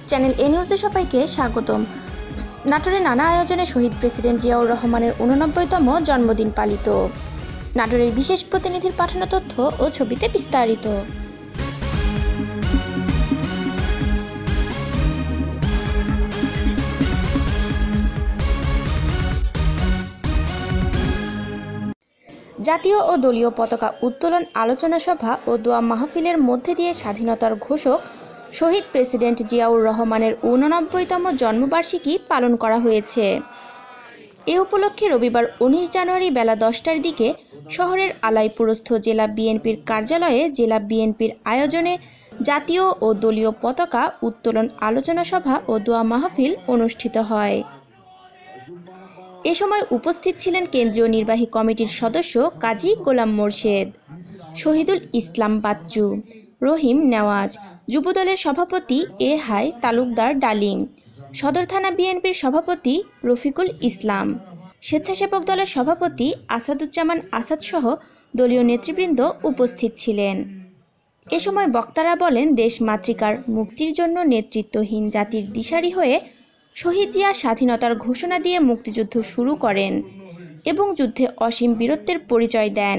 Channel এ নিউজে সবাইকে স্বাগতম। নাটোরে নানা আয়োজনে শহীদ প্রেসিডেন্ট জিয়াউর রহমানের 89তম জন্মদিন পালিত। নাটোরের বিশেষ প্রতিনিধির পাঠানো তথ্য ও ছবিতে বিস্তারিত। জাতীয় ও দলীয় পতাকা উত্তোলন, আলোচনা সভা ও দোয়া মাহফিলের মধ্যে দিয়ে স্বাধীনতার ঘোষক শহীদ প্রেসিডেন্ট জিয়াউর রহমানের 89তম জন্মবার্ষিকী পালন করা হয়েছে। এ উপলক্ষে রবিবার 19 জানুয়ারি বেলা 10টার দিকে শহরের আলাইপুরস্থ জেলা বিএনপির কার্যালয়ে জেলা বিএনপির আয়োজনে জাতীয় ও দলীয় পতাকা উত্তোলন, আলোচনা সভা ও দোয়া মাহফিল অনুষ্ঠিত হয়। এ সময় উপস্থিত ছিলেন কেন্দ্রীয় নির্বাহী কমিটির সদস্য কাজী গোলাম মোর্শেদ, শহীদুল ইসলাম বাচ্চু, রহিম নেওয়াজ, যুবদলের সভাপতি এ হাই তালুকদার ডালিম, সদর থানা বিএনপির সভাপতি রফিকুল ইসলাম, স্বেচ্ছাসেবক দলের সভাপতি আসাদুজ্জামান আসাদ সহ দলীয় নেতৃবৃন্দ উপস্থিত ছিলেন। এ সময় বক্তারা বলেন, দেশ মাতৃকার মুক্তির জন্য নেতৃত্বহীন জাতির দিশারি হয়ে শহীদ জিয়া স্বাধীনতার ঘোষণা দিয়ে মুক্তিযুদ্ধ শুরু করেন এবং যুদ্ধে অসীম বীরত্বের পরিচয় দেন।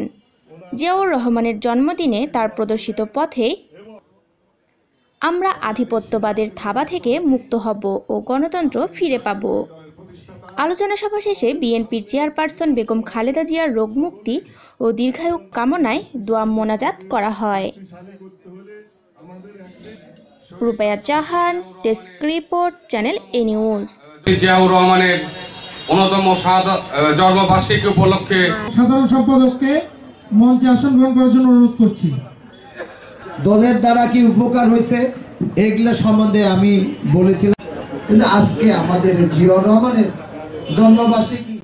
জিয়াউর রহমানের জন্মদিনে তার প্রদর্শিত পথে আমরা আধিপত্যবাদের থাবা থেকে মুক্ত হব ও গণতন্ত্র ফিরে পাব। আলোচনা সভা শেষে বিএনপির চেয়ারপারসন বেগম খালেদা জিয়ার রোগমুক্তি ও দীর্ঘায়ু কামনায় দোয়া মোনাজাত করা হয়। রূপায়া জাহান, ডেস্ক রিপোর্ট, চ্যানেল এ নিউজ। জিয়াউর রহমানের 89তম জন্মবার্ষিকী উপলক্ষে সাধারণ সম্পাদককে মঞ্চে আসন গ্রহণ করার জন্য অনুরোধ করছি। দলের দ্বারা কি উপকার হয়েছে এগুলো সম্বন্ধে আমি বলেছিলাম, কিন্তু আজকে আমাদের জিয়াউর রহমানের জন্মবার্ষিকী